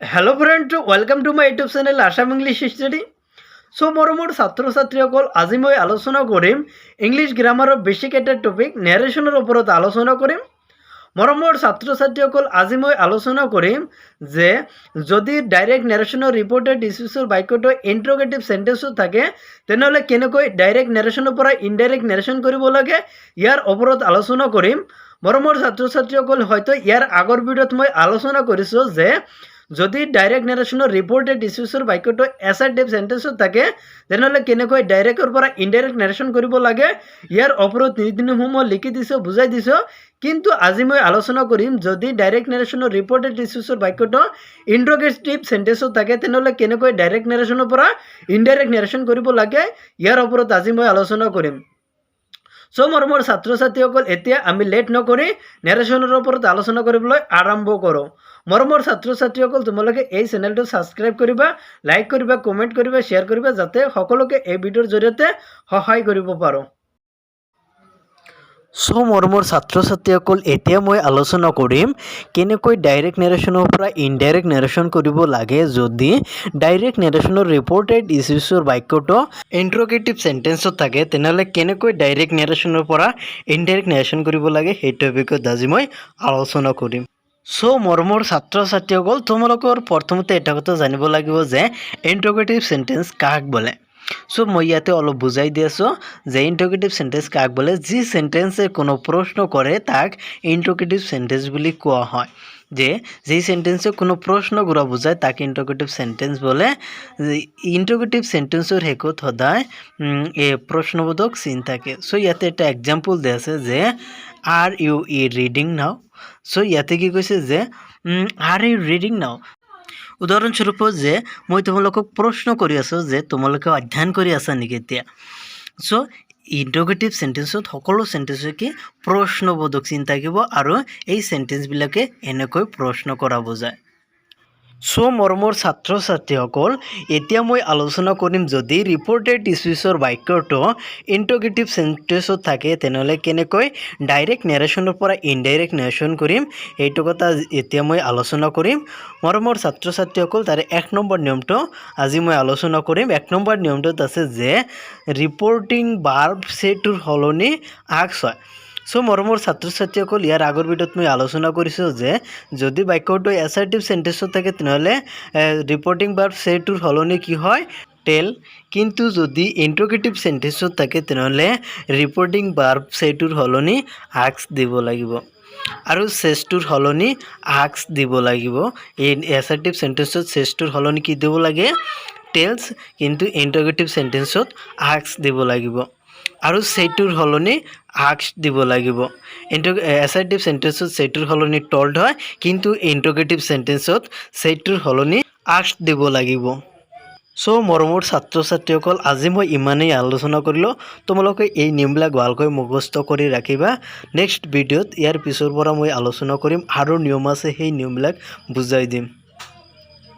Hello friend welcome to my YouTube channel Assam English study. So मरमर छात्र छात्री आज मैं आलोचना करिम इंग्लिश ग्रामार बेसिक एटा टपिक नेरेशनर ओपरत आलोचना करिम। मरमर छात्र छात्री आज मैं आलोचना करिम जे जदि डायरेक्ट नेरेशनर रिपोर्टेड स्पीचर बाक्यটো इंट्रोगेटिव सेंटेन्सो थाके तेनहले केनेকৈ डायरेक्ट नेरेशनर পৰা इनडायरेक्ट नेरेशन करिब लागे यार ओपरत आलोचना करिम। मरमर छात्र छात्री हयतो यार आगर भिडिओत मैं आलोचना करिছো जे যদি ডাইৰেক্ট নেৰেশ্যনৰ ৰিপৰ্টেড স্পীচৰ বাক্যটো এছাৰ্টিভ সেন্টেন্সত থাকে তেনেহ'লে কেনেকৈ ডাইৰেক্টৰ পৰা ইনডাইৰেক্ট নেৰেশ্যন কৰিব লাগে ইয়াৰ ওপৰত নীতিনিয়মসমূহ লিখি দিছোঁ বুজাই দিছোঁ। কিন্তু আজি মই আলোচনা কৰিম যদি ডাইৰেক্ট নেৰেশ্যনৰ ৰিপৰ্টেড স্পীচৰ বাক্যটো ইন্ট্ৰগেটিভ সেন্টেন্সত থাকে তেনেহ'লে কেনেকৈ ডাইৰেক্ট নেৰেশ্যনৰ পৰা ইনডাইৰেক্ট নেৰেশ্যন কৰিব লাগে ইয়াৰ ওপৰত আজি মই আলোচনা কৰিম। সো মৰমৰ ছাত্ৰ ছাত্ৰীসকল এতিয়া আমি লেট নকৰি নেৰেশ্যনৰ ওপৰত আলোচনা কৰিবলৈ আৰম্ভ কৰোঁ। মৰমৰ ছাত্ৰ ছাত্ৰীসকল তোমালোকে এই চেনেলটো ছাবস্ক্ৰাইব কৰিবা, লাইক কৰিবা, কমেণ্ট কৰিবা, শ্বেয়াৰ কৰিবা যাতে সকলোকে এই ভিডিঅ'ৰ জৰিয়তে সহায় কৰিব পাৰোঁ। সো মৰমৰ ছাত্ৰ ছাত্ৰীসকল এতিয়া মই আলোচনা কৰিম কেনেকৈ ডাইৰেক্ট নেৰেশ্যনৰ পৰা ইনডাইৰেক্ট নেৰেশ্যন কৰিব লাগে যদি ডাইৰেক্ট নেৰেশ্যনৰ ৰিপৰ্টেড স্পীচৰ বাক্যটো ইন্ট্ৰগেটিভ সেন্টেন্সত থাকে তেনেহ'লে কেনেকৈ ডাইৰেক্ট নেৰেশ্যনৰ পৰা ইনডাইৰেক্ট নেৰেশ্যন কৰিব লাগে সেই টপিকত আজি মই আলোচনা কৰিম। সো মৰমৰ ছাত্ৰ ছাত্ৰীসকল তোমালোকৰ প্ৰথমতে এটা কথা জানিব লাগিব যে ইন্ট্ৰগেটিভ সেন্টেন্স কাক বোলে। সো মই ইয়াতে অলপ বুজাই দি আছোঁ যে ইন্ট্ৰগেটিভ সেন্টেন্স কাক বোলে। যি সেন্টেন্সে কোনো প্ৰশ্ন কৰে তাক ইন্ট্ৰগেটিভ সেন্টেন্স বুলি কোৱা হয়। যে যেই সেন্টেন্সে কোনো প্ৰশ্ন কৰা বুজায় তাক ইন্ট্ৰগেটিভ সেন্টেন্স বোলে। ইন্ট্ৰগেটিভ সেন্টেন্সৰ শেষত সদায় প্ৰশ্নবোধক চিন থাকে। সো ইয়াতে এটা এক্সাম্পল দিয়া আছে যে আৰ ইউ ৰিডিং নাও। সো ইয়াতে কি কৈছে যে আৰ ইউ ৰিডিং নাও। উদাহৰণস্বৰূপে যে মই তোমালোকক প্ৰশ্ন কৰি আছোঁ যে তোমালোকে অধ্যয়ন কৰি আছা নেকি এতিয়া। সো ইন্ট্ৰগেটিভ সেন্টেন্সত সকলো সেন্টেন্সে কি প্ৰশ্নবোধক চিন থাকিব আৰু এই সেন্টেন্সবিলাকে এনেকৈ প্ৰশ্ন কৰা বুজায়। সো মৰমৰ ছাত্ৰ ছাত্ৰীসকল এতিয়া মই আলোচনা কৰিম যদি ৰিপৰ্টেড স্পীচৰ বাক্যটো ইন্ট্ৰগেটিভ সেন্টেন্সত থাকে তেনেহ'লে কেনেকৈ ডাইৰেক্ট নেৰেশ্যনৰ পৰা ইনডাইৰেক্ট নেৰেশ্যন কৰিম এইটো কথা এতিয়া মই আলোচনা কৰিম। মৰমৰ ছাত্ৰ ছাত্ৰীসকল তাৰে 1 নম্বৰ নিয়মটো আজি মই আলোচনা কৰিম। 1 নম্বৰ নিয়মটোত আছে যে ৰিপৰ্টিং ভাৰ্ব সেইটোৰ সলনি আক্স হয়। সো মৰমৰ ছাত্ৰ ছাত্ৰীসকল ইয়াৰ আগৰ ভিডিঅ'ত মই আলোচনা কৰিছোঁ যে যদি বাক্যটো এছাৰ্টিভ সেন্টেন্সত থাকে তেনেহ'লে ৰিপৰ্টিং ভাৰ্ব সেইটোৰ সলনি কি হয় টেল। কিন্তু যদি ইন্ট্ৰগেটিভ সেন্টেন্সত থাকে তেনেহ'লে ৰিপৰ্টিং ভাৰ্ব সেইটোৰ সলনি আক্স দিব লাগিব আৰু চেষ্টোৰ সলনি আক্স দিব লাগিব। এই এছাৰ্টিভ সেন্টেন্সত চেষ্টোৰ সলনি কি দিব লাগে টেলছ, কিন্তু ইন্ট্ৰগেটিভ সেন্টেন্সত আক্স দিব লাগিব আৰু সেইটোৰ সলনি আক্স দিব লাগিব। এছাৰ্টিভ সেন্টেন্সত সেইটোৰ সলনি টল্ড হয় কিন্তু ইন্ট্ৰগেটিভ সেন্টেন্সত সেইটোৰ সলনি আক্স দিব লাগিব। সো মৰমৰ ছাত্ৰ ছাত্ৰীসকল আজি মই ইমানেই আলোচনা কৰিলোঁ। তোমালোকে এই নিয়মবিলাক ভালকৈ মুখস্থ কৰি ৰাখিবা। নেক্সট ভিডিঅ'ত ইয়াৰ পিছৰ পৰা মই আলোচনা কৰিম আৰু নিয়ম আছে সেই নিয়মবিলাক বুজাই দিম।